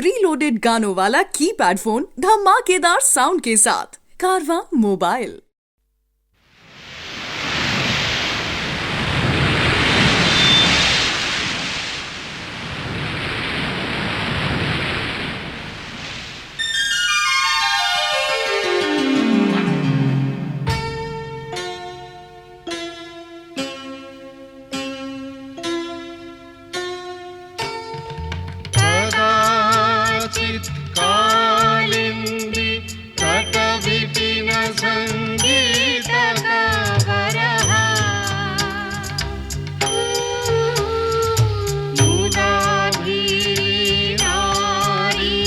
Pre loaded गानों वाला keypad phone धमाकेदार साउंड के साथ कारवां मोबाइल। कालिंदी तटविपिन संगीत कवरहा मुदाधी नारी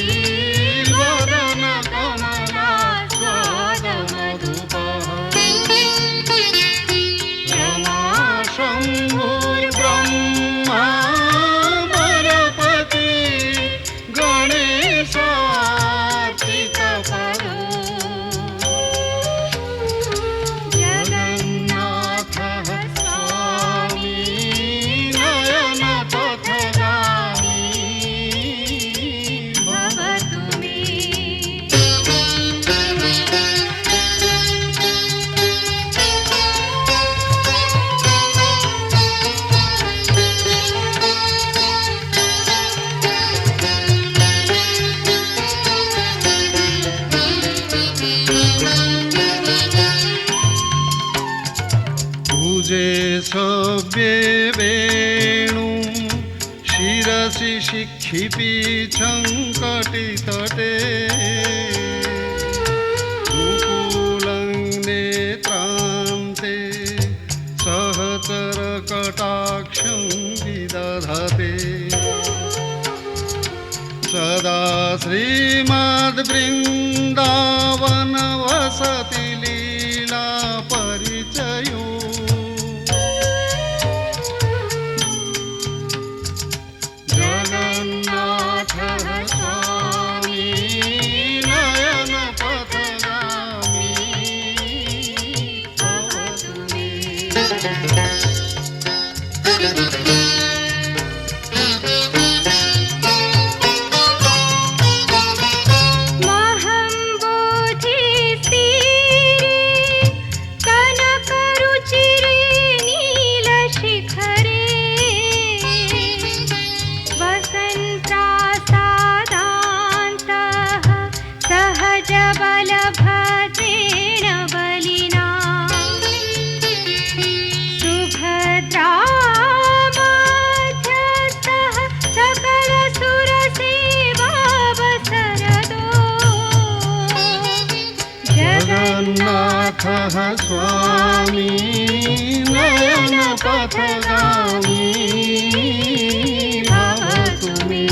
वदन कमला स्वाद मधुपः रमा शंभुर्ब्रह्मा सव्ये वेणु शिरसि शिक्षिपीठं कटितटे मुकुलं नेत्रान्ते सहचरकटाक्षं विदधते सदा श्रीमद्वृन्दावन वसति लीला परिचयो जगन्नाथः स्वामी नयन पथगामी भवतु मे।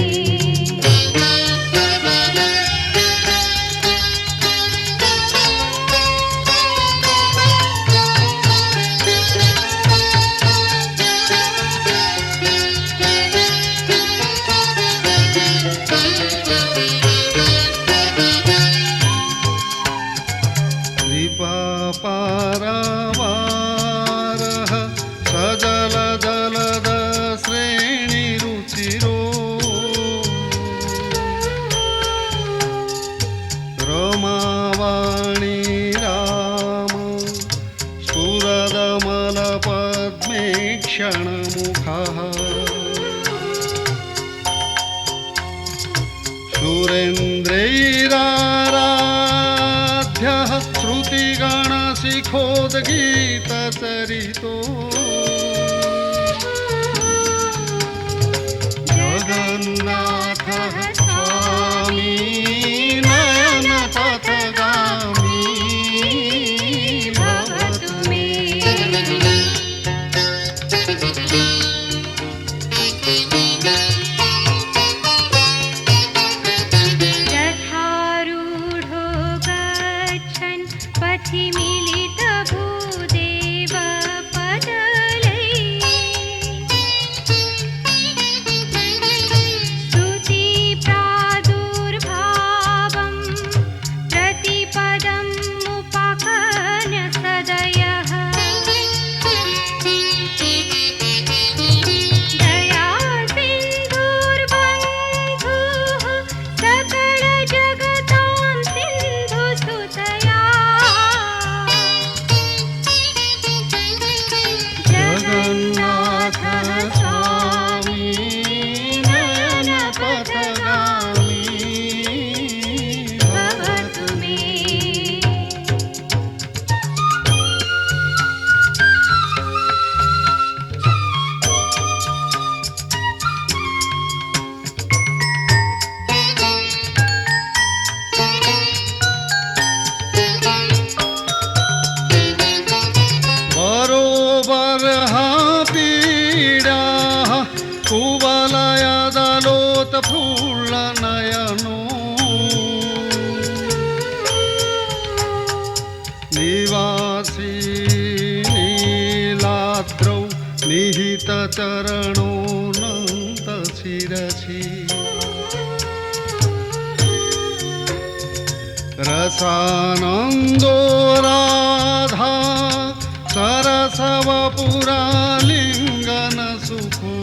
पारावारः सजल जलद श्रेणिरुचिरो रमावाणी राम स्फुरदमलपद्मे क्षणमुखः सुरेन्द्रैराराध्यः श्रुतिगणशिखोद्गीतचरितो जगन्नाथः स्वामी नयन पथगामी भवतु मे। रथारूढो गच्छन् पथि मिलित भूदेव पद चरणोऽनन्त शिरसि रसानन्दो राधा सरसवपुरालिङ्गन सुखो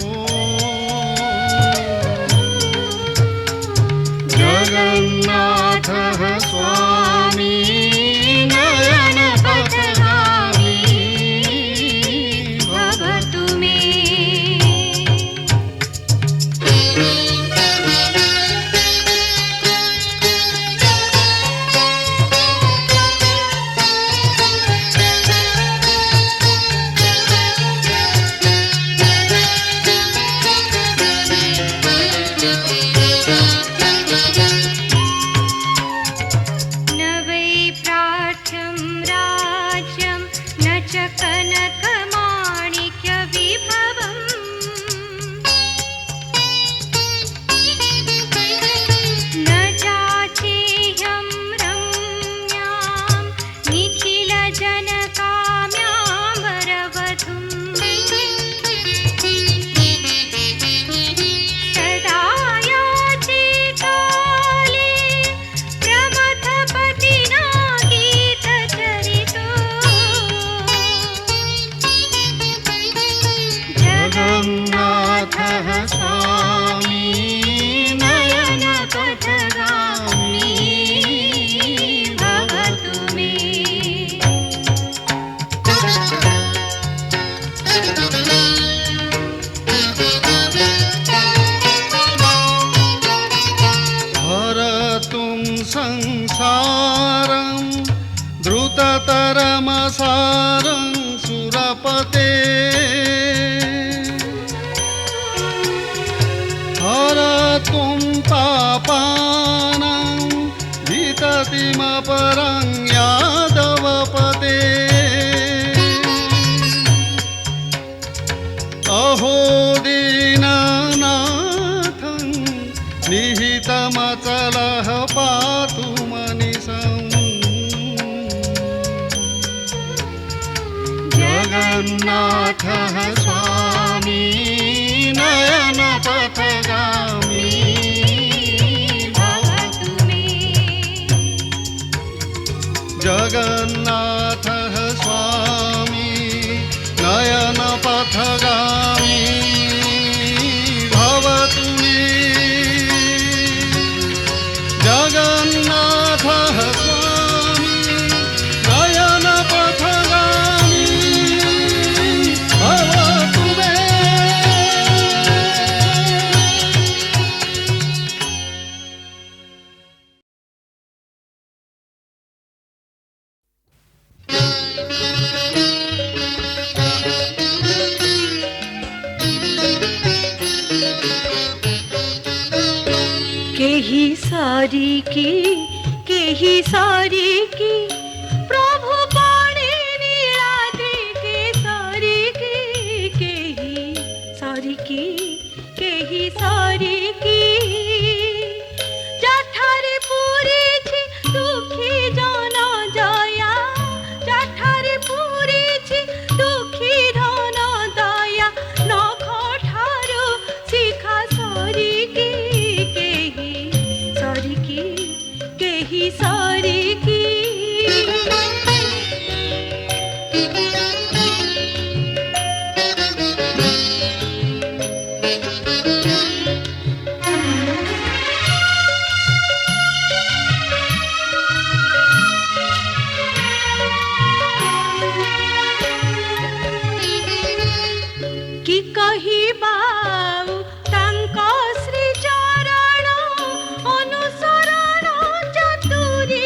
जगन्नाथः स्वामी नयनपथगामी भवतु मे। जगन्नाथः स्वामी नयनपथगामी भवतु मे। हरतुं संसारं द्रुततरमसारं सुरपते हरतुं पापानां विततिमपरं यादवपदे अहो दीननाथं निहितमचलः पातु मनिषं जगन्नाथः स्वामी नयनपथगामी भवतु मे। जगन्नाथः स्वामी नयनपथगामी भवतु मे। जगन्नाथः स्वामी नयनपथगामी भवतु मे। केही सारी की प्रभु पाणे नीलाद्रि के सारी की जाठारे पूरी छी दुखी जन जया जाठारे पूरी छी दुखी धन दया नख ठारू शिखा सारी की केही सारी की कि कहिबा तांको श्री चरण अनुसरण चतुरी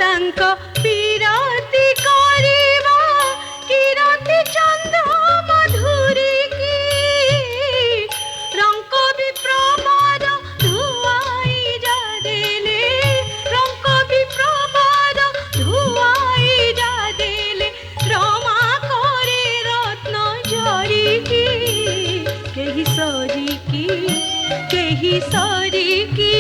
ତାଙ୍କ ବିରତି କରିବା କିରତି ଚନ୍ଦ୍ର ମଧୁରିକି ରଙ୍କ ବିପ୍ରବାଦ ଧୁଆଇ ଯା ଦେଲେ ରଙ୍କ ବିପ୍ରବାଦ ଧୁଆଇ ଯା ଦେଲେ ରମା করে রত্ন ঝরিকি কেহি সরিকি কেহি সরিকি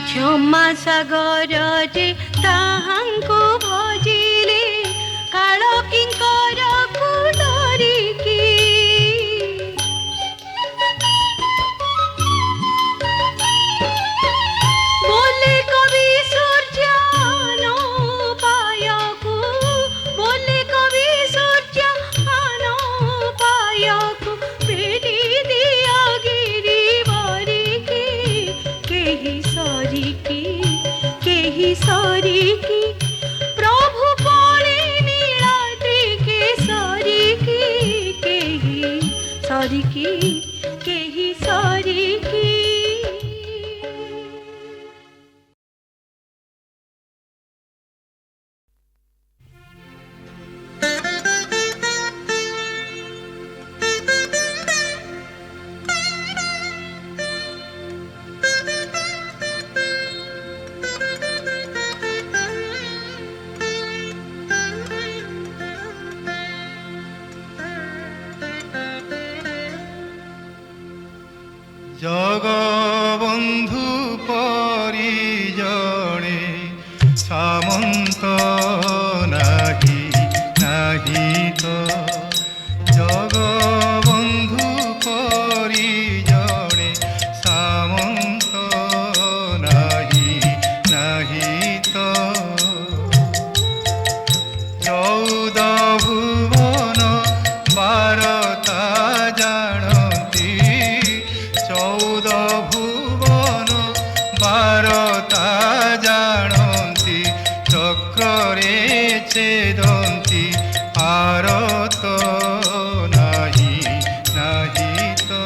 क्षमा सागर जे ताहांको भजिले काल किंकर को डरिकी बोले कवि सूर्य नो पायको बोले कवि सूर्य नो पायको बेटी दिया गिरी बरिकी केही सरिकी केही सरिकी प्रभु पड़े नीलाद्रि के सरिकी केही सरिकी केही सरिकी জগবন্ধু পরিজনে সামন্ত নাহি নাহি তো জগবন্ধু পরিজনে সামন্ত নাহি নাহি তো চৌদ ভুবন বারতা জানতি চৌদ ভুবন বারতা জানতি চক্রে ছেদন্তি আরত নাহি নাহি তো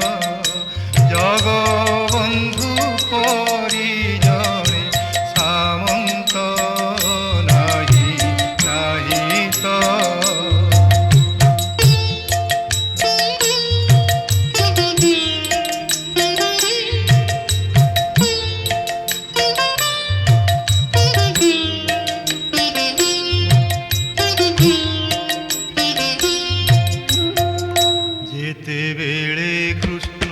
জগবন্ধু পরিজনে সামন্ত নাহি নাহি তো যেতেবেলে কৃষ্ণ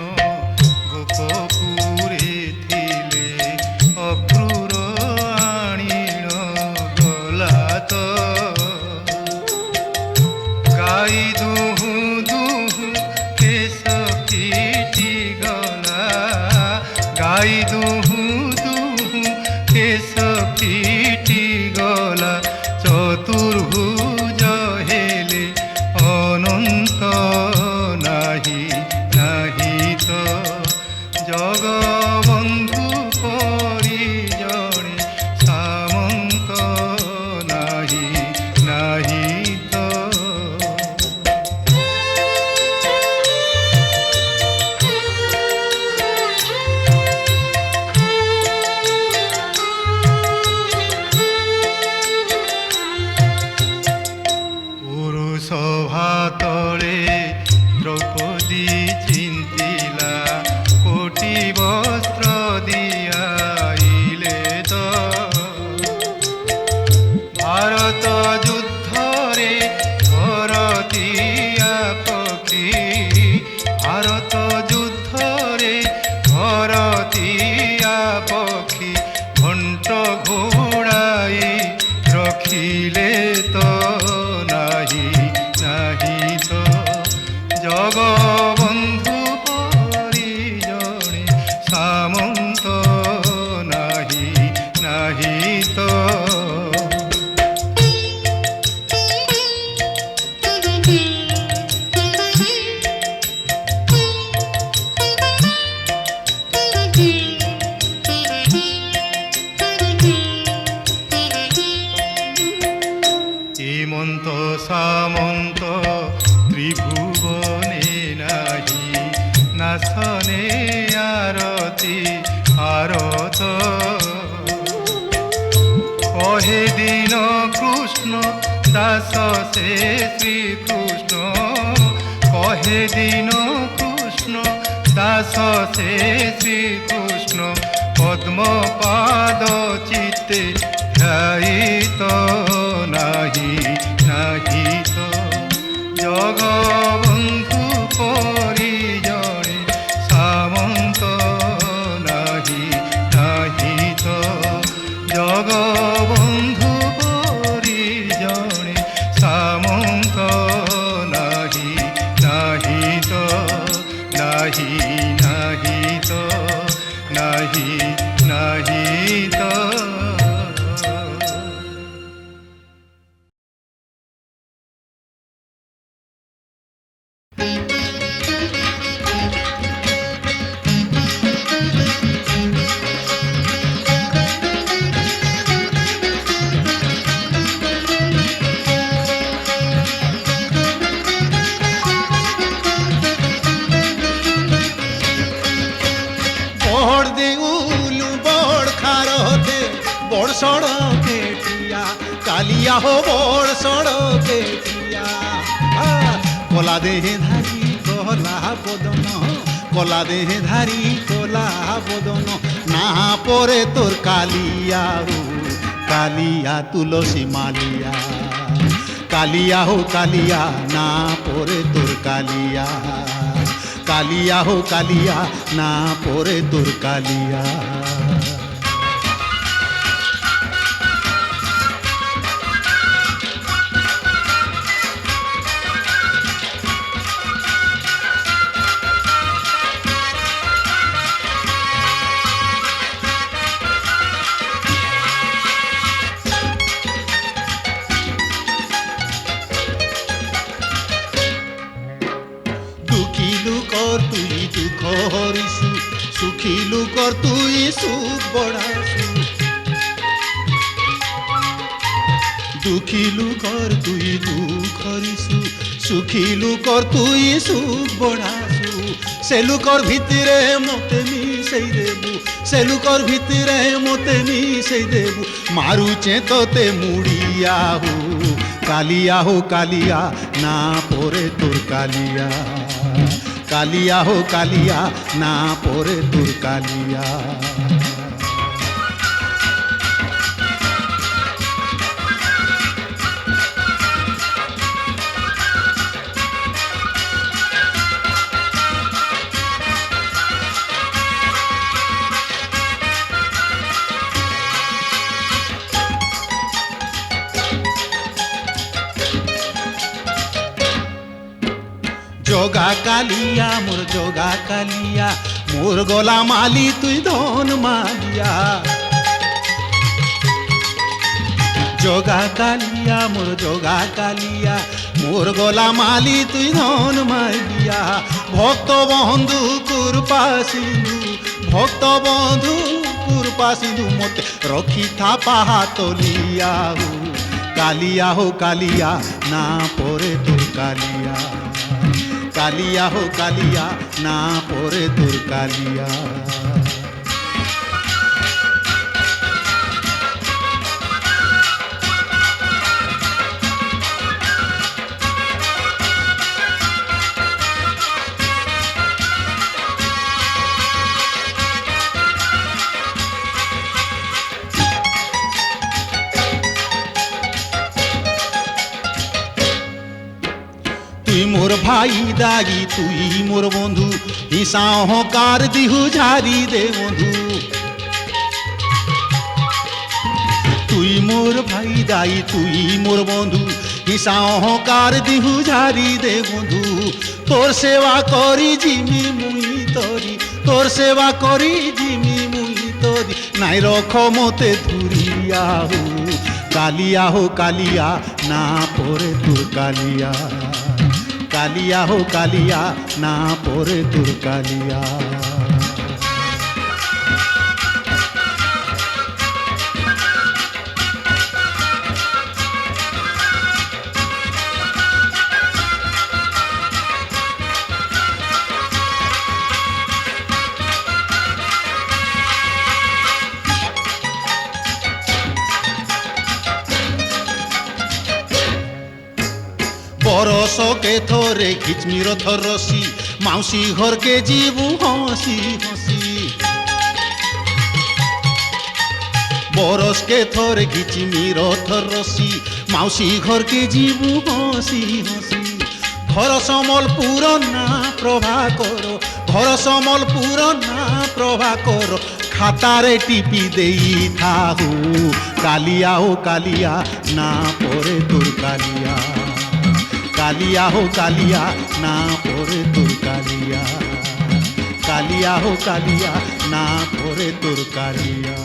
গোপপুরে থিলে অক্রূর আনিল গলা তো গাই দুহু দুহু কেশ ফিটি গলা গাই দুহু দুহু কেশ ফিটি গলা চতুর্ভুজ হেলে অনন্ত নাহি নাহি তো জগবন্ধু পরিজনে সামন্ত নাহি নাহি তো পুরুষভা তলে দ্রৌপদী চিন্তিলা কোটি বস্ত্র দিয়াইলে তো ভারত যুদ্ধরে ভরতিয়া পক্ষী ভারত যুদ্ধরে ভরতিয়া পক্ষী ঘণ্ট ঘোড়াই রখিলে তো নাহি নাহি তো জগবন্ধু পরিজনে সামন্ত নাহি নাহি তো আসনে আরতি আরত কহে দিন কৃষ্ণ দাস সে শ্রীকৃষ্ণ কহে দিন কৃষ্ণ দাস সে শ্রীকৃষ্ণ পদ্ম পাদ চিত্তে ধ্যায়িত নাহি নাহি তো জগবন্ধু পরিজনে সামন্ত নাহি নাহি তো জগবন্ধু পরিজনে সামন্ত নাহি নাহি তো নাহি নাহি তো নাহি নাহি তো বড় দেউলু বড় খারতে বড় সড়কে টিয়া কালিয়া হো বড় সড়কে টিয়া কলা দেহে ধারি কলা বদন কলা দেহে ধারি কলা বদন না পরে তোর কালিয়া হো কালিয়া তুলসী মালিয়া কালিয়া হো কালিয়া না পরে তোর কালিয়া কালিয়া হো কালিয়া না পরে তোর কালিয়া দুঃখী লোকর তুই দুঃখ হরিসু সুখী লোকর তুই সুখ বড়াসু দুঃখী লোকর তুই দুঃখ হরিসু সুখী লোকর তুই সুখ বড়াসু সে লোকর ভিতরে মতে মিশাই দেবু সে লোকর ভিতরে মতে মিশাই দেবু মারুচে তোতে মুড়িয়া হু কালিয়া হো কালিয়া না পরে তোর কালিয়া কালিয়া হো কালিয়া না পরে তোর কালিয়া যোগা কালিয়া মোর যোগা কালিয়া মোর গলা মালি তুই ধন মালিয়া যোগা কালিয়া মোর যোগা কালিয়া মোর গলা মালি তুই ধন মালিয়া ভক্ত বন্ধু কৃপা সিন্ধু ভক্ত বন্ধু কৃপা সিন্ধু মতে রখি থাপা তলিয়া হু কালিয়া হো কালিয়া না পরে তোর কালিয়া কালিয়া হো কালিয়া না পরে তোর কালিয়া তুই মোর ভাই দাগি তুই মোর বন্ধু হিসা অহংকার দিহু ঝারি দে বন্ধু তুই মোর ভাই দাই তুই মোর বন্ধু হিসা অহংকার দিহু ঝারি দে বন্ধু তোর সেবা করি জিমি মুই তরি তোর সেবা করি জিমি মুই তরি নাই রখ মতে ধুরিয়া হু কালিয়া হো কালিয়া না পরে তোর কালিয়া কালিয়া হো কালিয়া না পরে তোর কালিয়া বরষকে থরে খিচমি রথ রসি মাউসী ঘরকে ଯିବୁ হসি হসি বরষকে থরে খিচমি রথ রসি মাউসী ঘরকে ଯିବୁ হসি হসি ঘর সম্বলপুর না প্রভাকর ঘর সম্বলপুর না প্রভাকর খাতারে টিপি দেই থাহু কালিয়া হো কালিয়া না পরে তোর কালিয়া কালিয়া হো কালিয়া না পরে তোর কালিয়া কালিয়া হো কালিয়া না পরে তোর কালিয়া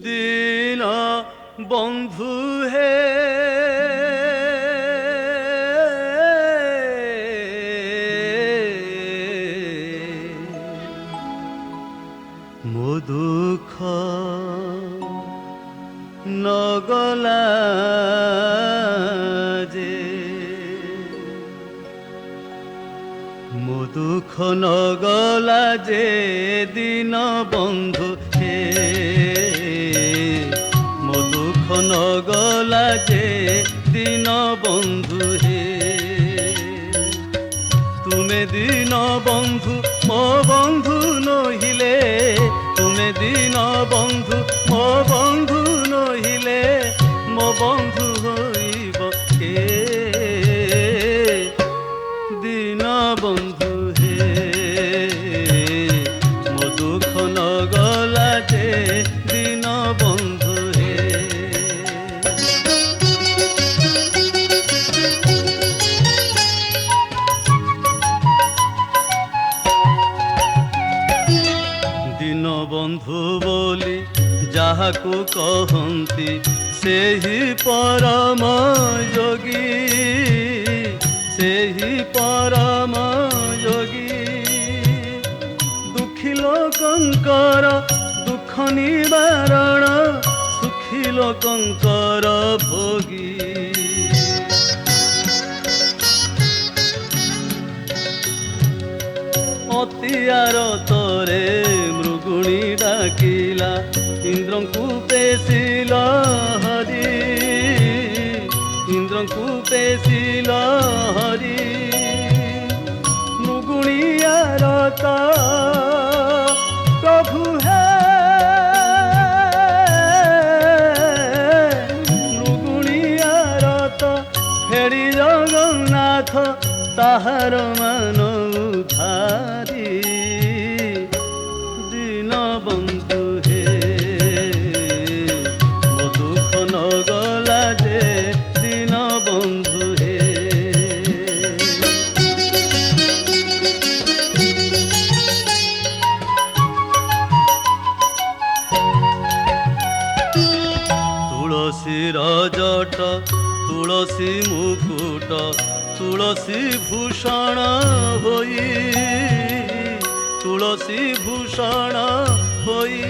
दीन बंधु हे मो दुख नगला जे मो दुख नगला जे दीन बंधु हे मो दुख नगला जे दीन बंधु हे तुमे दीन बंधु मो बंधु नहिले तुमे दीन बंधु मो बंधु नहिले मो बंधु होइब के दीन बंधु हे मो दुख नगला जे दीन बंधु हे दीन बंधु बोली जाहाकू कहंती से ही परम योगी से ही परम योगी दुखी लोकंकर दुख निवारण सुखी लोकंकर भोगी अतियार तरे मृगुणी डाकिला इंद्रंकु पेशिल हरि इंद्रंकु पेशिल हरि मृगुणियार प्रभु हे मृगुणियार फेरी जगन्नाथ ताहार मान उधारी दीन बंधु हे मो दुख नगला जे दीन बंधु हे तुलसी रजट तुलसी मुकुट तुलसी भूषण होई तुलसी भूषण होई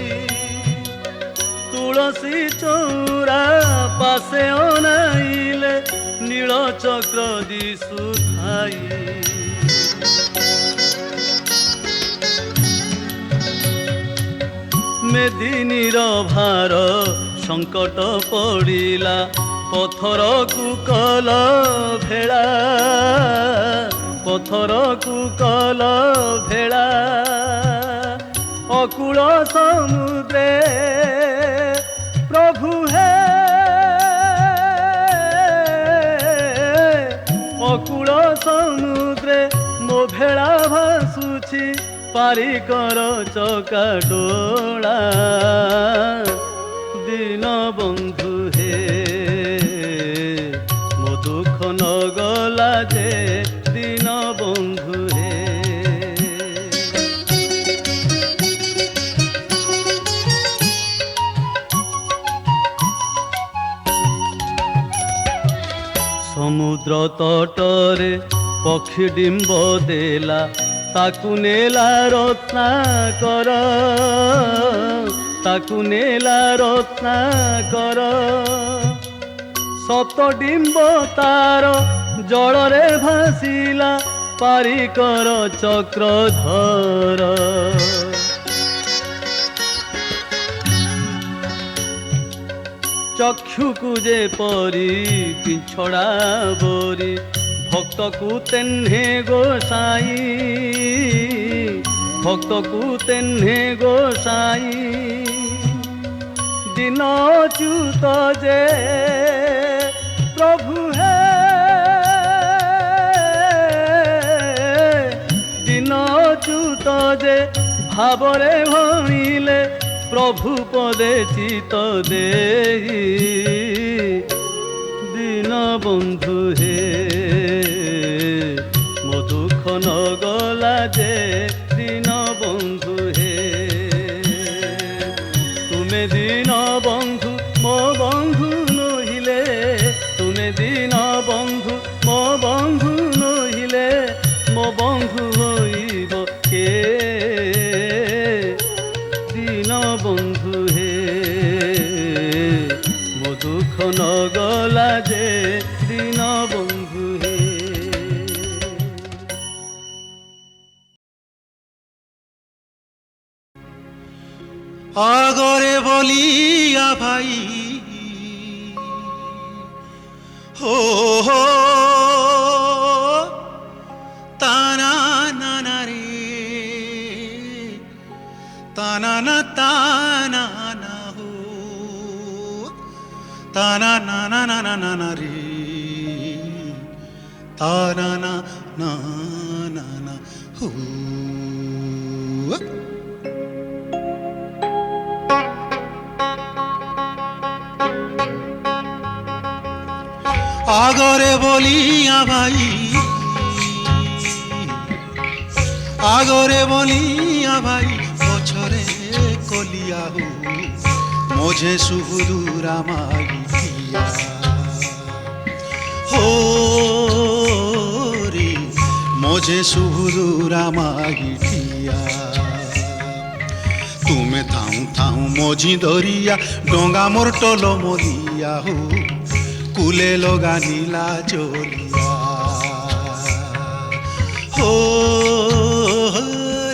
तुलसी चौरा पासे अनाइले नील चक्र दिशु थाई मेदिनीर भार संकट पड़िला पथर कु कल भेड़ा पथर कु कल भेड़ा अकूल समुद्रे प्रभु हे अकूल समुद्रे मो भेड़ा भासुछि पारिकर चका डोला दीन बंधु हे मो दुख नगला जे दीन बंधु हे समुद्र तटरे पक्षी डिंब देला ताकू नेला रत्नाकर ताकू नेला रत्नाकर सत डिंब तार जलरे भासिला पारिकर चक्रधर चक्षु को जे परी पिछड़ा बोरी भक्त को तेन्हे गोसाई भक्त को तेन्हे गोसाई दिन च्युत जे प्रभु हे दिन च्युत जे भावरे भणिले प्रभु पदे चित देहि दीन बंधु हे मो दुख नगला जे दीन बंधु हे तुमे दीन আগরে বলিয়া ভাই হো হো তানা নানা রে তানা না তানা না হো তানা না না না না না না রে তানা না না না না হো আগরে বলিয়া ভাই আগরে বলিয়া ভাই পছরে কলিয়া হু মোঝে সুহুদুরা মাগিয়া হো রে মোঝে সুহুদুরা মাগিয়া তুমে থাউ থাউ মঝি দরিয়া ডঙ্গা মোর টল মলিয়া হু কুলে লগা নীলা চলিয়া হো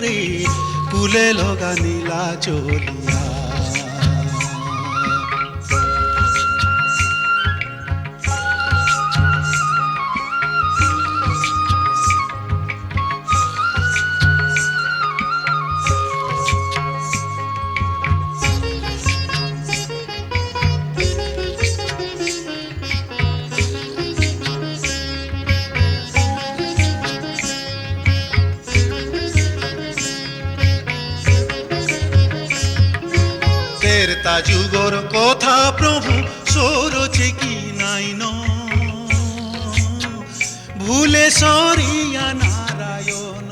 রে কুলে লগা নীলা চলিয়া তেরতা যুগর কথা প্রভু সরছে কি নাই ন ভুলে সরিয়া নারায়ণ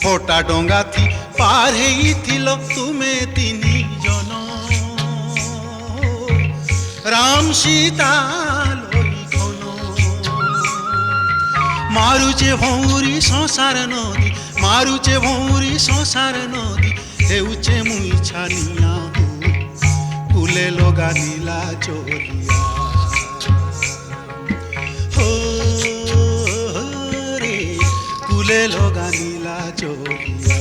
ফোটা ডঙ্গাথি পার হেইথিল তুমে তিনি জন রাম সীতা লইখন মারুছে ভৌরি সংসার নদী মারুছে ভৌরি সংসার নদী হেউছে মুই ছানিয়া হু কুলে লগা নীলা চলিয়া হো রে কুলে লগা নীলা চলিয়া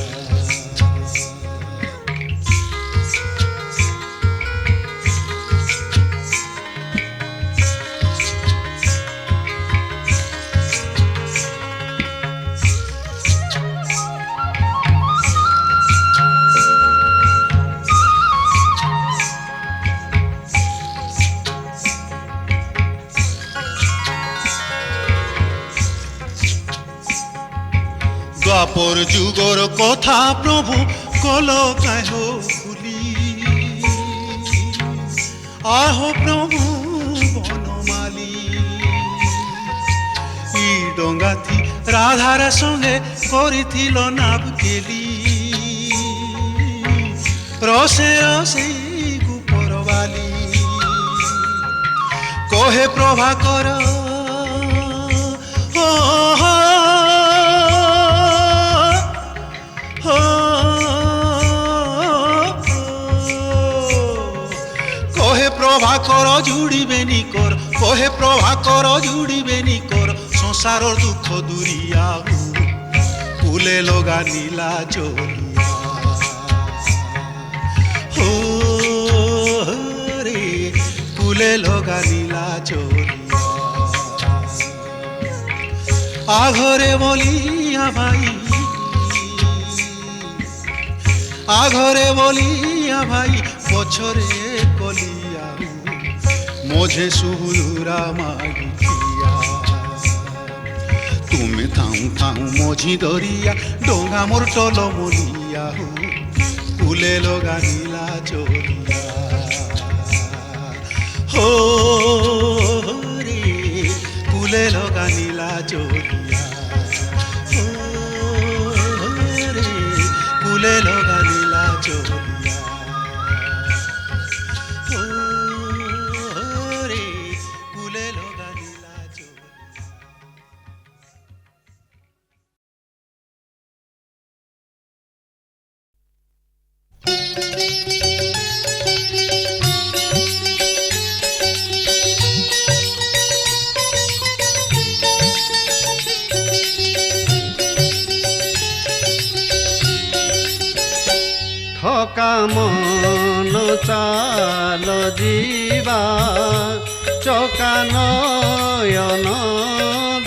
দ্বাপর যুগর কথা প্রভু কল কাহ ভুলি আহ প্রভু বনমালী ই ডঙ্গাথি রাধার সঙ্গে করিথিল নাভ কেলি রসে রসে গুপরবালি কহে প্রভাকর কহে প্রভাকর জুড়িবে নিকর কহে প্রভাকর জুড়িবে নিকর সংসারর দুঃখ দূরিয়া হু কুলে লগা নীলা চলিয়া হো রে কুলে লগা নীলা চলিয়া আঘরে বলিয়া ভাই আঘরে বলিয়া ভাই পছরে কলিয়া মোঝে সুহুদুরা মাগিয়া তুমি থাউ থাউ মঝি দরিয়া ডোঙা মোর টল মলিয়া হু কুলে লগা নীলা চলিয়া হো রে কুলে লগা নীলা চলিয়া হো রে কুলে লগা নীলা চলিয়া হো রে কুলে লগা নীলা চলিয়া ମନ ଚାଲ ଯିବା ଚକା ନୟନ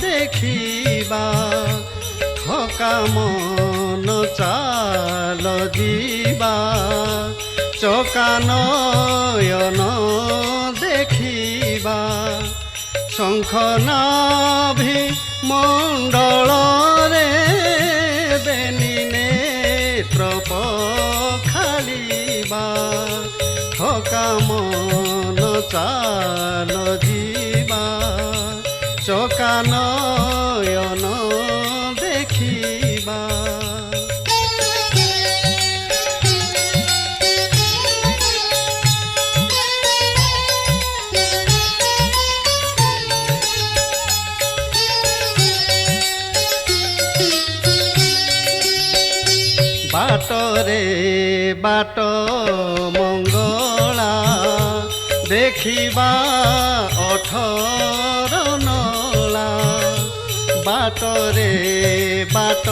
ଦେଖିବା ଥକା ମନ ଚାଲ ଯିବା ଚକା ନୟନ ଦେଖିବା ଶଙ୍ଖ ନାଭି ମଣ୍ଡଳରେ ବେନି ନେତ୍ର ପଖାଳିବା ଥକା ମନ ଚାଲ ଯିବା ଚକା ନୟନ ଦେଖିବା ବାଟରେ ବାଟ ମଙ୍ଗଳା ଦେଖିବା 18 ନଳା ବାଟରେ ବାଟ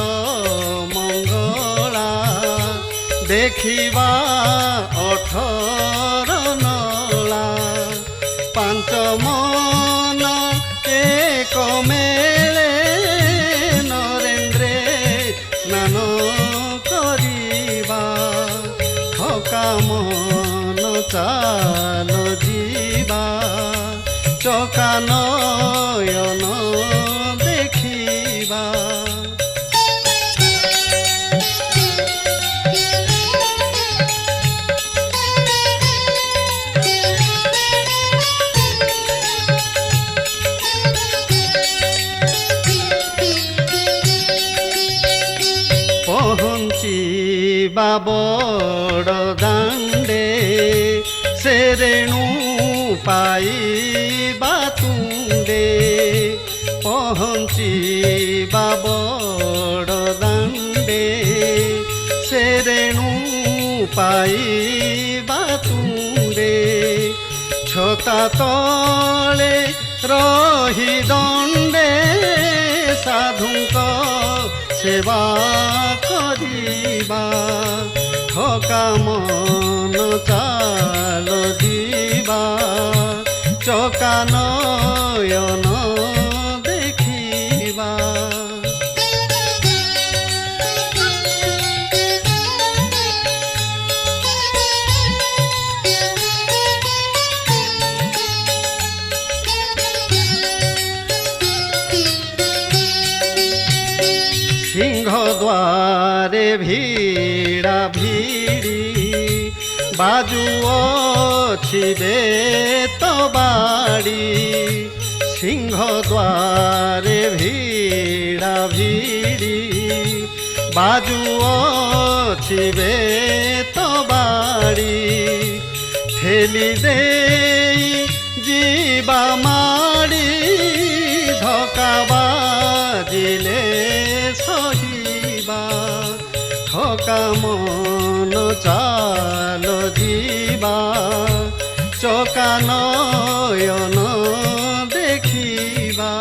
ମଙ୍ଗଳା ଦେଖିବା 18 ନଳା ପାଞ୍ଚ ମନ ଏକ ମେଳେ ନରେନ୍ଦ୍ରେ ସ୍ନାନ କରିବା ଥକା ମନ ଚାଲ ଯିବା ଚକା ନୟନ ଦେଖିବା ପହଞ୍ଚିବା ବଡ଼ ଦାଣ୍ଡେ ସେ ରେଣୁ ପାଇବା ତୁଣ୍ଡେ ପହଞ୍ଚିବା ବଡ଼ ଦାଣ୍ଡେ ସେ ରେଣୁ ପାଇବା ତୁଣ୍ଡେ ଛତା ତଳେ ରହି ଦଣ୍ଡେ ସାଧୁଙ୍କ ସେବା କରିବା ଥକା ମନ ଚାଲ ଯିବା ଚକା ନୟନ ଦେଖିବା সিংহ দ্বারে ভিড়া ভিড়ি বাজু অছি বেত বাড়ি সিংহ দ্বারে ভিড়া ভিড়ি বাজু অছি বেত বাড়ি ঠেলি দেই ଯିବା ମାଡ଼ି ଧକା ବାଜିଲେ ସହିବା ଥକା ମନ ଚାଲ ଯିବା ଚକା ନୟନ ଦେଖିବା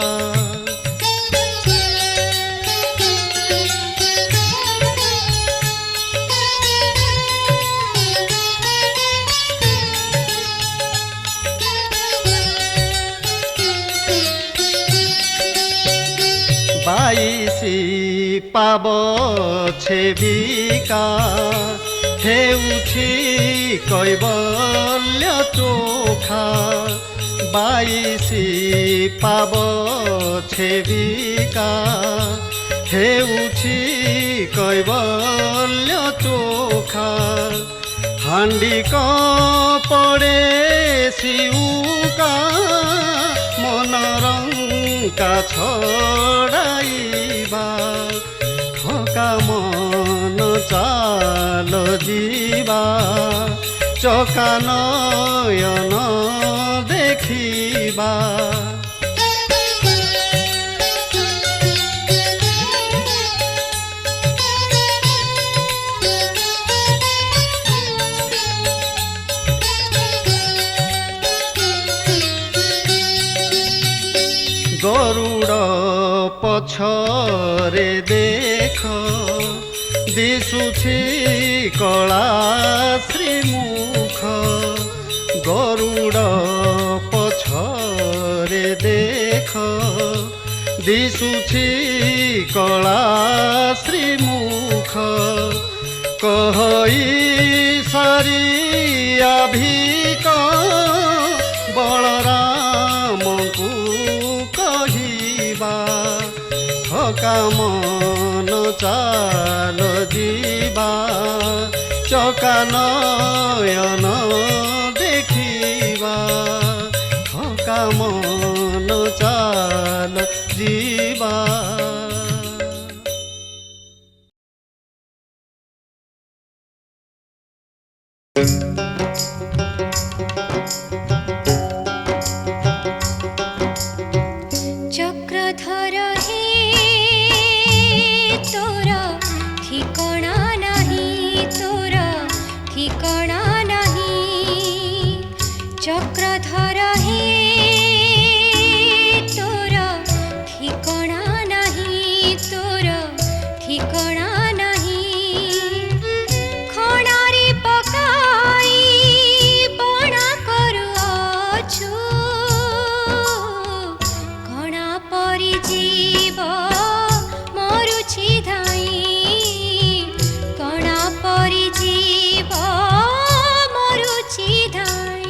বাইশি পাব ছেবিকা হেউছি কৈবল্য চোখা বাইশি পাব ছেবিকা হেউছি কৈবল্য চোখা হান্ডি কপড়ে শিউকা মনরঙ্কা ছড়াইবা ঠকা মন চাল ଯିବା চকা নয়ন দেখিবা গরুড় পছরে দেখ ଦିଶୁଛି କଳା ଶ୍ରୀମୁଖ ଗରୁଡ଼ ପଛରେ ଦେଖ ଦିଶୁଛି କଳା ଶ୍ରୀମୁଖ କହି ସାରିଆ ଭିକ ବଳରାମଙ୍କୁ କହିବା ଥକା ମନ ଚାଲ ଯିବା ଚକା ନୟନ ଦେଖିବା ଥକା ମନ ଚାଲ ଯିବା। চক্রধর হে তোর ঠিকনা নাহি তোর ঠিকনা নাহি চক্রধর হে তোর ঠিকনা নাহি তোর ঠিকনা নাহি খଣାরে পকাই বণা করুଅଛୁ কণা পরি জীব মরুছি ধাই কণা পরি জীব মরুছি ধাই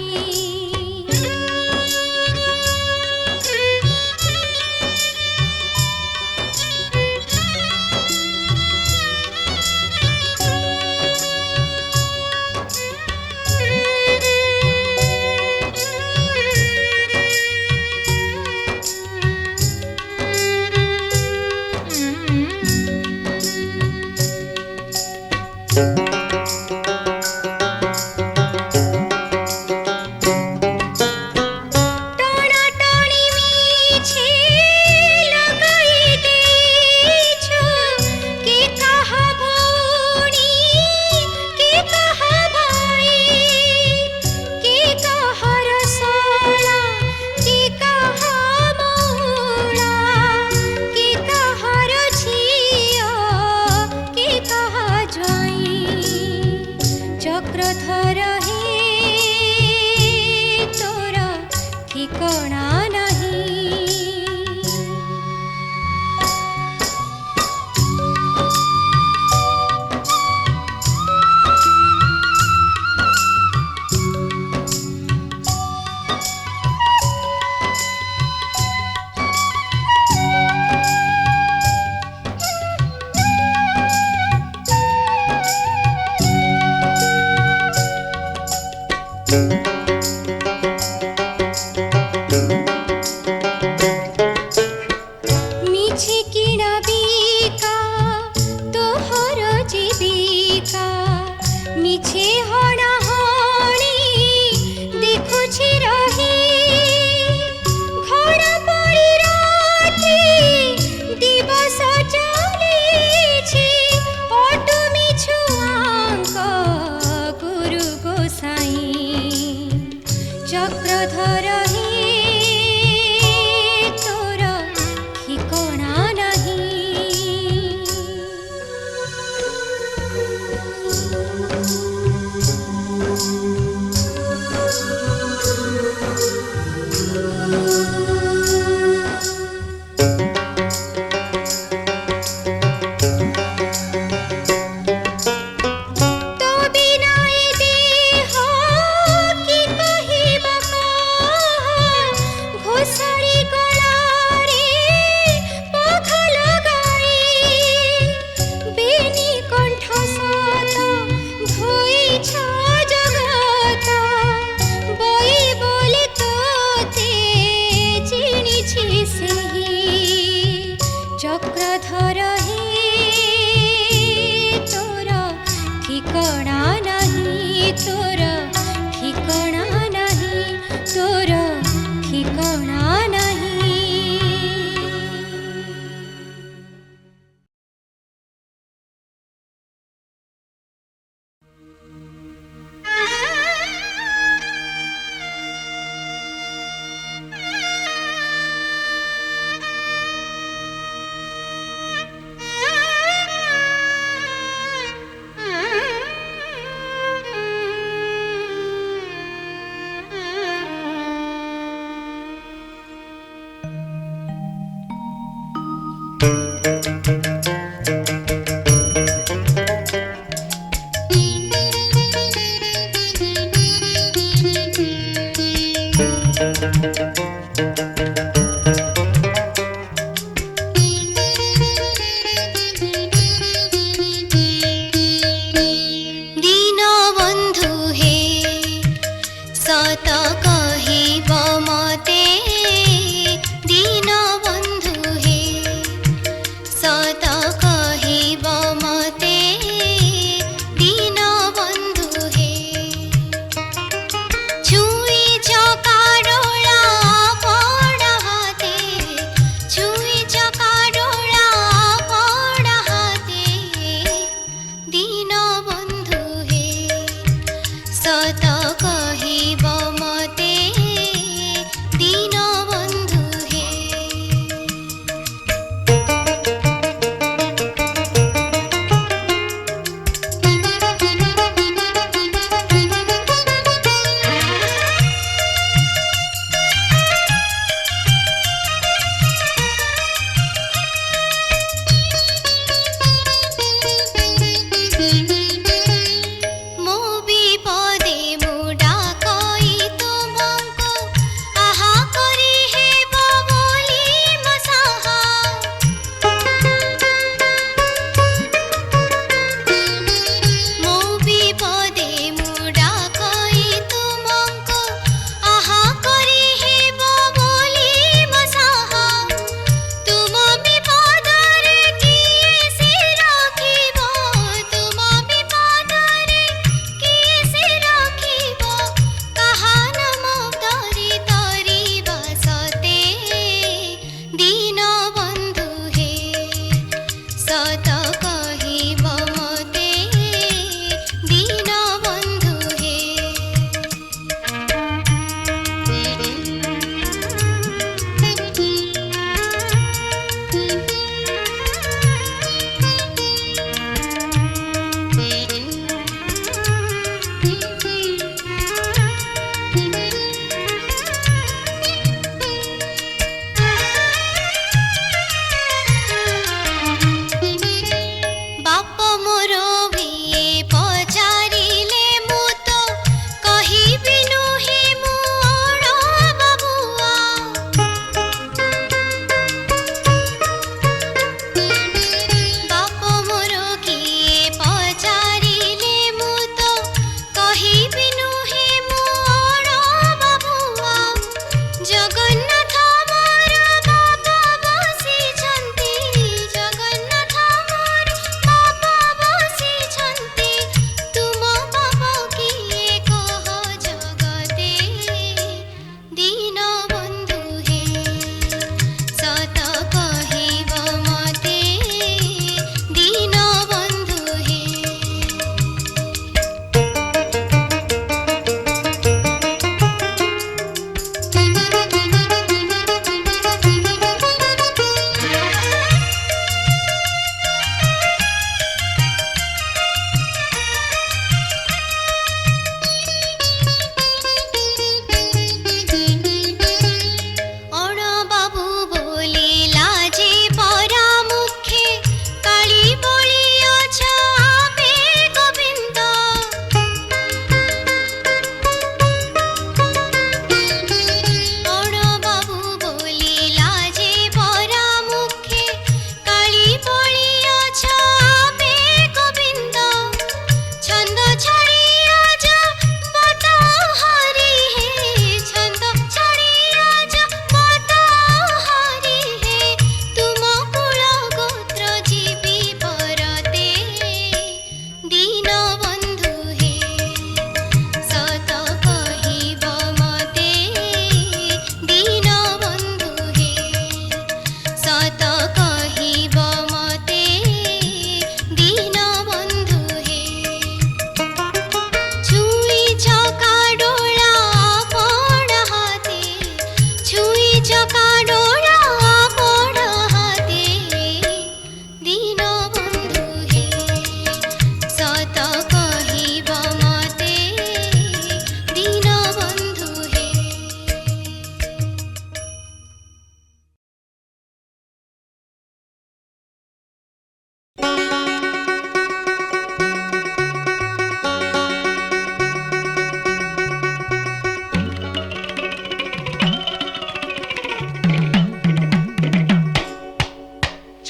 টানাটানি মিছে লাগাই দিয়েছো কে কাহা ভৌণী কে কাহা ভাই কে কাহার শালা কে কাহা মৌলা কে কাহার ঝিও কে কাহা জয় চক্রধর হে তোর ঠিকনা নাহি মিছে কিনা বিকা তোহর জীবিকা মিছে হণা হণি দেখুছি রহি ঘড়া পড়ি রাত্রি দিবস চালিছি অটু মিছুয়াঙ্ক গুরু গোসাই চক্রধর হে তোর ঠিকনা নাহি তো বিনাই দেহ কি কহিবা ঘোষারি গলারে পখা লগাই বেনি কণ্ঠ সত ধুইছ জগত বই বলে তোতে চিনিছি সেহি চক্রধর হে তোর ঠিকনা নাহি তোর ঠিকনা নাহি তোর ঠিকনা নাহি दीनबन्धु हे सत कहिब मते दीनबन्धु हे सत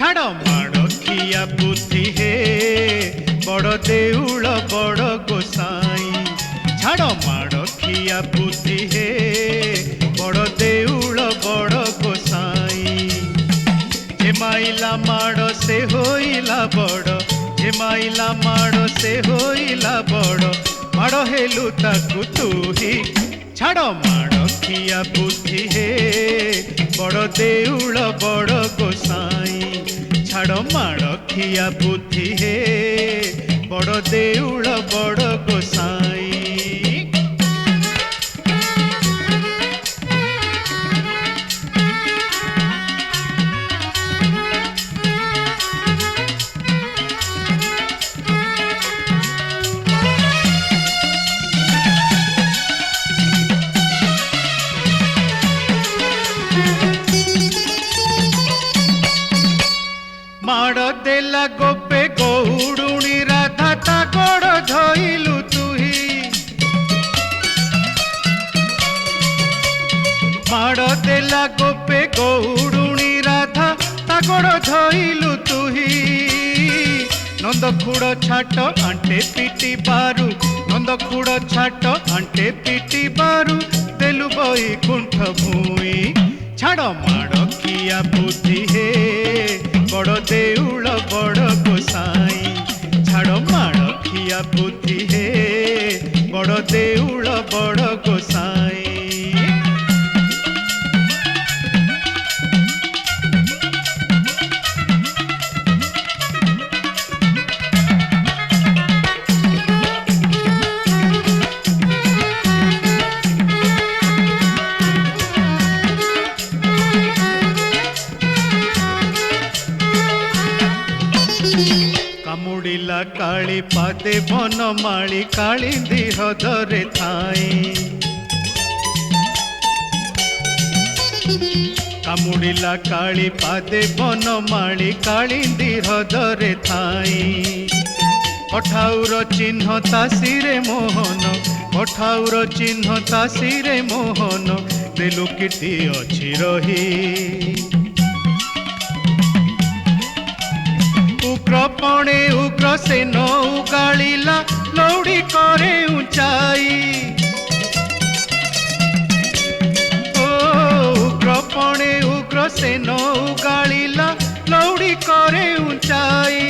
ଛାଡ଼ ମାଡ଼ ଖିଆ ବୁଦ୍ଧି ହେ ବଡ଼ ଦେଉଳ ବଡ଼ ଗୋସାଇଁ ଛାଡ଼ ମାଡ଼ ଖିଆ ବୁଦ୍ଧି ହେ ବଡ଼ ଦେଉଳ ବଡ଼ ଗୋସାଇଁ ଯେ ମାଇଲା ମାଡ଼ ସେ ହୋଇଲା ବଡ଼ ଯେ ମାଇଲା ମାଡ଼ ସେ ହୋଇଲା ବଡ଼ ମାଡ଼ ହେଲୁ ତାକୁ ତୁହି ଛାଡ଼ ମାଡ଼ ଖିଆ ବୁଦ୍ଧି ହେ ବଡ଼ ଦେଉଳ ବଡ଼ ଗୋସାଇଁ ଛାଡ଼ ମାଡ଼ ଖିଆ ବୁଦ୍ଧି ହେ ବଡ଼ ଦେଉଳ ବଡ଼ ଗୋସାଇଁ ମାଡ଼ ଦେଲା ଗୋପେ ଗଉଡ଼ୁଣୀ ରାଧା ତା ଗୋଡ଼ ଧଇଲୁ ତୁହି ମାଡ଼ ଦେଲା ଗୋପେ ଗଉଡ଼ୁଣୀ ରାଧା ତା ଗୋଡ଼ ଧଇଲୁ ତୁହି ନନ୍ଦ ଖୁଡ଼ ଛାଟ ଆଣ୍ଟେ ପିଟି ବାରୁ ନନ୍ଦ ଖୁଡ଼ ଛାଟ ଆଣ୍ଟେ ପିଟି ବାରୁ ଦେଲୁ ବୈକୁଣ୍ଠ ଭୂଇଁ ଛାଡ଼ ମାଡ଼ ଖିଆ ବୁଦ୍ଧି ହେ ବଡ଼ ଦେଉଳ ବଡ଼ ଗୋସାଇଁ ଛାଡ଼ ମାଡ଼ ଖିଆ ବୁଦ୍ଧି ହେ ବଡ଼ ଦେଉଳ ବଡ଼ ଗୋସାଇଁ କାମୁଡ଼ିଲା କାଳି ପାଦେ ବନମାଳି କାଳିନ୍ଦୀ ହ୍ରଦରେ ଥାଇ କାମୁଡ଼ିଲା କାଳି ପାଦେ ବନମାଳି କାଳିନ୍ଦୀ ହ୍ରଦରେ ଥାଇ ପଠାଉର ଚିହ୍ନ ତାସିରେ ମୋହନ ପଠାଉର ଚିହ୍ନ ତାସିରେ ମୋହନ ଦେଲୁ କୀର୍ତ୍ତି ଅଛି ରହି ଉଗ୍ରପଣେ ଉଗ୍ରସେନ ଉଗାଳିଲା ଲଉଡ଼ି କରେ ଉଞ୍ଚାଇ ଓ ଉଗ୍ରପଣେ ଉଗ୍ରସେନ ଉଗାଳିଲା ଲଉଡ଼ି କରେ ଉଞ୍ଚାଇ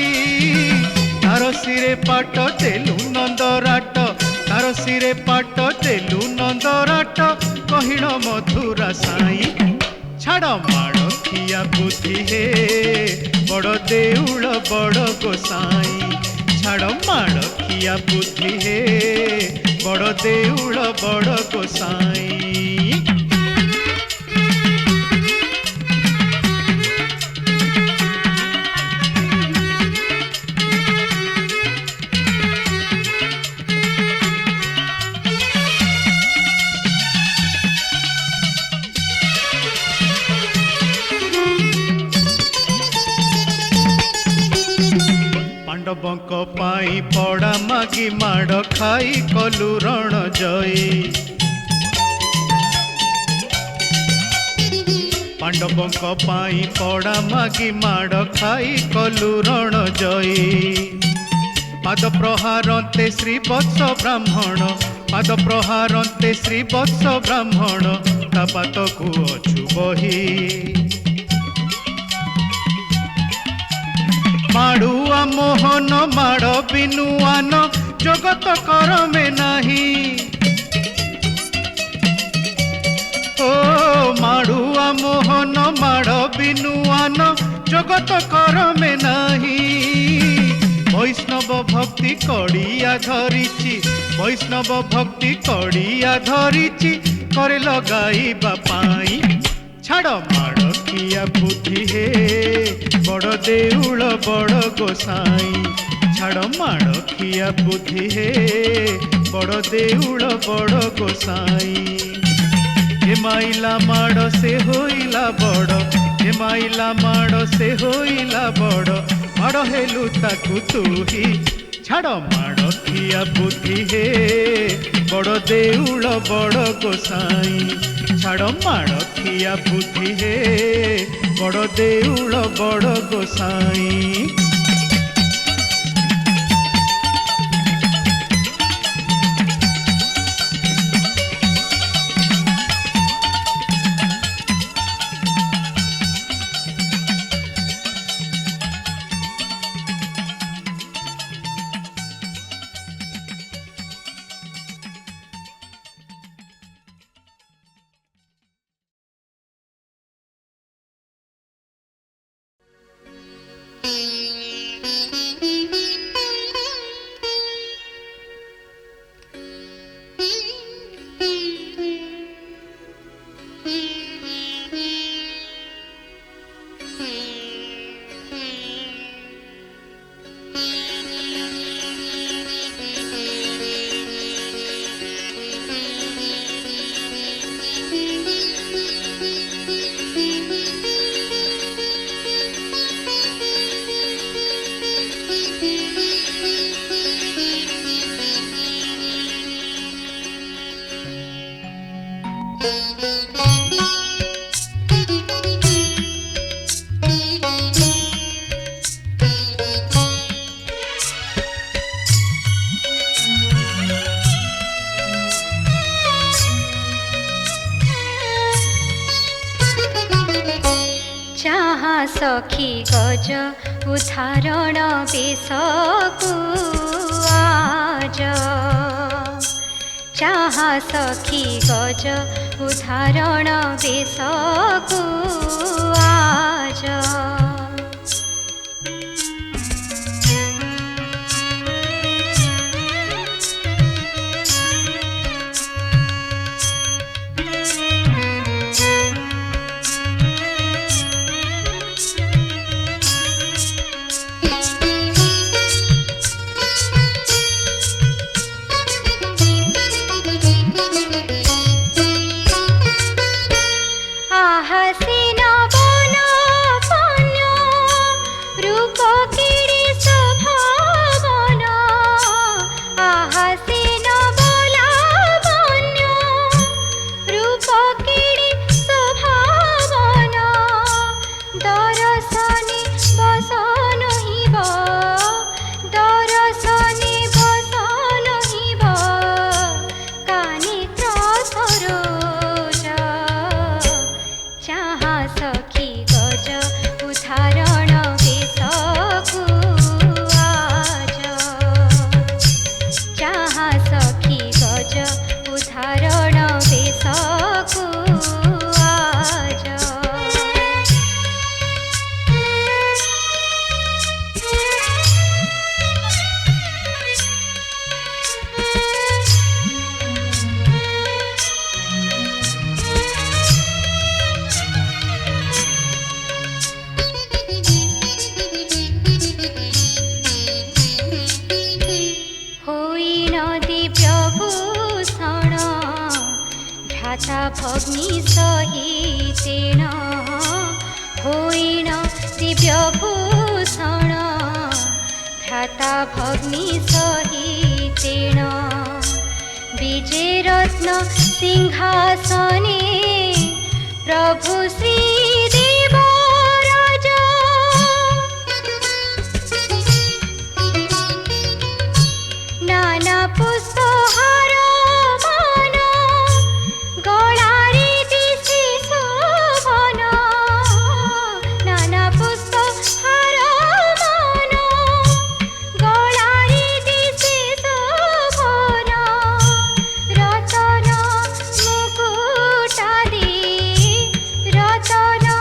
ତାର ଶିରେ ପାଟ ଦେଲୁ ନନ୍ଦରାଟ ତାର ଶିରେ ପାଟ ଦେଲୁ ନନ୍ଦରାଟ କହିଣ ମଧୁରା ସାଇଁ ଛାଡ଼ ମାଡ଼ ଖିଆ ବୁଦ୍ଧି ହେ ବଡ଼ ଦେଉଳ ବଡ଼ ଗୋସାଇଁ ଛାଡ଼ ମାଡ଼ ଖିଆ ବୁଦ୍ଧି ହେ ବଡ଼ ଦେଉଳ ବଡ଼ ଗୋସାଇଁ ପାଣ୍ଡବଙ୍କ ପାଇଁ ପଡ଼ା ମାଗି ମାଡ଼ ଖାଇ କଲୁ ରଣ ଜୟୀ ପାଣ୍ଡବଙ୍କ ପାଇଁ ପଡ଼ା ମାଗି ମାଡ଼ ଖାଇ କଲୁ ରଣ ଜୟୀ ପାଦ ପ୍ରହାରନ୍ତେ ଶ୍ରୀ ବତ୍ସ ବ୍ରାହ୍ମଣ ପାଦ ପ୍ରହାରନ୍ତେ ଶ୍ରୀ ବତ୍ସ ବ୍ରାହ୍ମଣ ତା ପାତକୁ ଅଛୁ ବହି ମାଡ଼ୁଆ ମୋହନ ମାଡ଼ ବିନୁଆନ ଜଗତ କରମେ ନାହିଁ ଓ ମାଡ଼ୁଆ ମୋହନ ମାଡ଼ ବିନୁଆନ ଜଗତ କରମେ ନାହିଁ ବୈଷ୍ଣବ ଭକ୍ତି କଡ଼ିଆ ଧରିଛି ବୈଷ୍ଣବ ଭକ୍ତି କଡ଼ିଆ ଧରିଛି করে লগাইবা পাই ছাড় মাড় কিয়া বুদ্ধি হে বড় দেউল বড় গোসাই ছাড় মাড় কিয়া বুদ্ধি হে বড় দেউল বড় গোসাই যে মাইলা মাড় সে হইলা বড় যে মাইলা মাড় সে হইলা বড় মাড় হেলু তাকু তুহি ছাড় মাড় কিয়া বুদ্ধি হে বড় দেউল বড় গোসাই ছাড় মাড় କିଆ ବୁଦ୍ଧି ହେ ବଡ଼ ଦେଉଳ ବଡ଼ ଗୋସାଇଁ। सखी गज उदाहरण बेसकु आज चाहा सखी गज उदाहरण बेसकु आज भग्नि सहितेन होइन दिव्यभूषण भ्राता भग्नि सहितेन विजयरत्न सिंहासने प्रभु श्रीदेव राजा नाना पुष्पहार रतन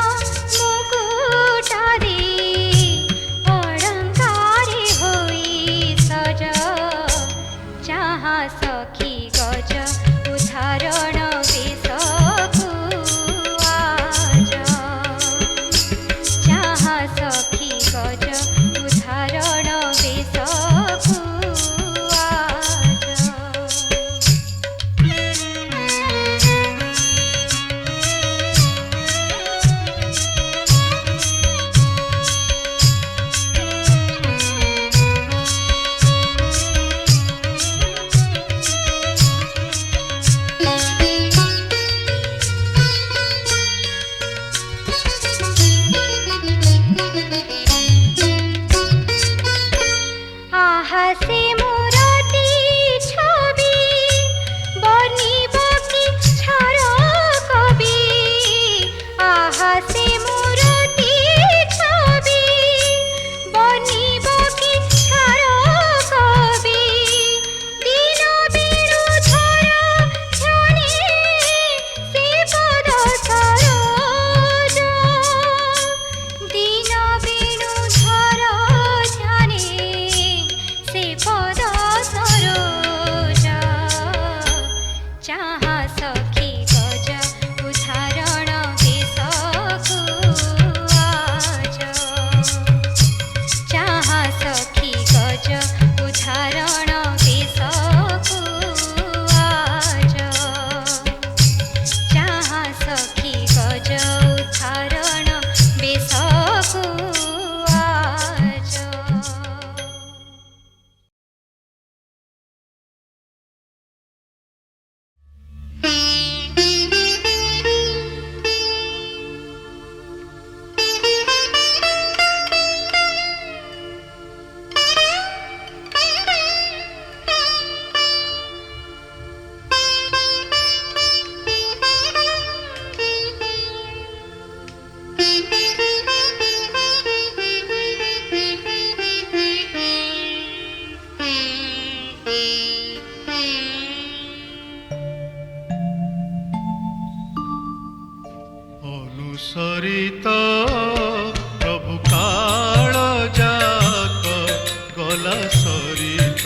গলা সরিত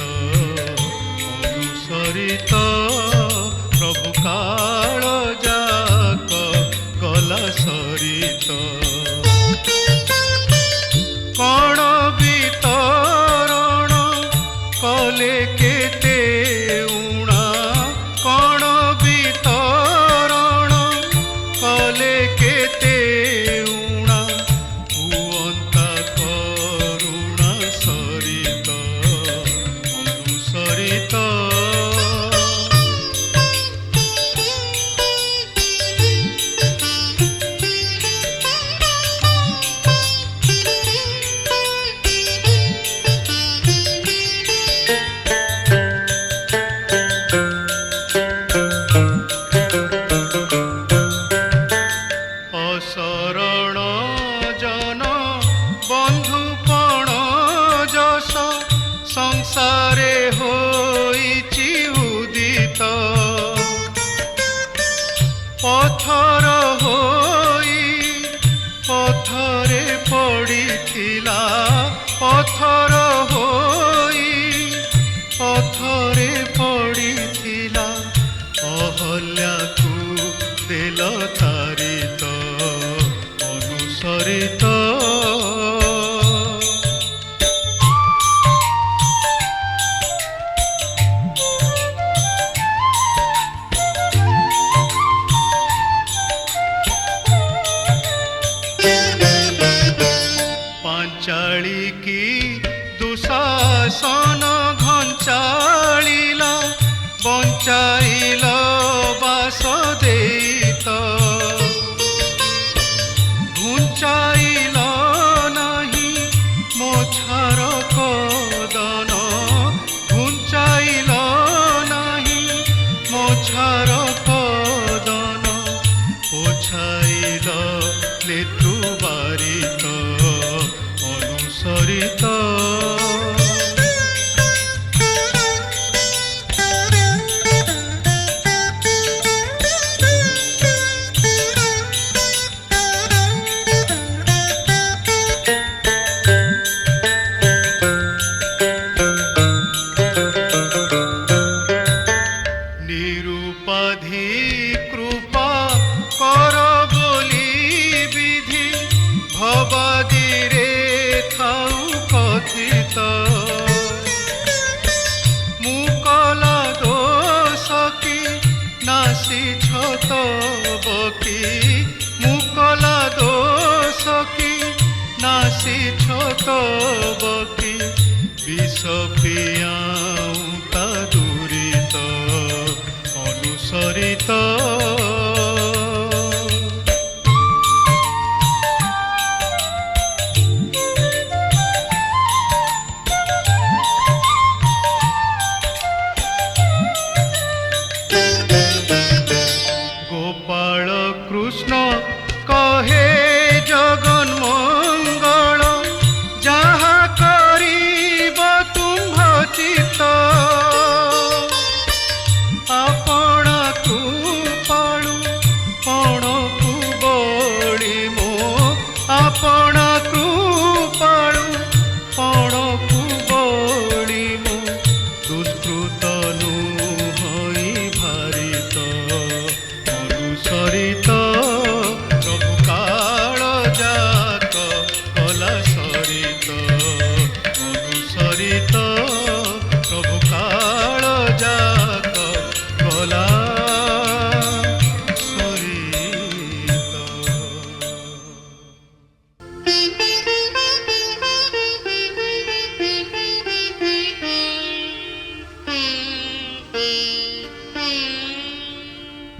অনুসরিত প্রভু কাল যাক গলা সরিত কণ বিতরণ কলে কেতে উণা কণ বিতরণ কলে কেতে উণা ভুয়ন্তা করুণা সরিত অনুসরিত অসরণ জন বন্ধুপণ যশ সংসারে হইছি উদিত পথর হই পথরে পড়িছিলা পথর হই পথরে পড়িছিলা অহল্যাকু দেল তারিত অনুসরিত পাঞ্চালী কি দুঃশাসন ঘঞ্চালিলা বঞ্চাইল বাসুদেব ঘুঞ্চাইল নাহি মোছার কদন ঘুঞ্চাইল নাহি মোছার কদন পোছাইল নেত্রু বারিত অনুসরিত নিরুপাধি কৃপা কর বলি বিধি ভবাদিরে থাউ কথিত মুকলা দোষ কি নাসিছ তবকি মুকলা দোষ কি নাসিছ তবকি বিষ পিয়াউ তা দুরিত অনুসরিত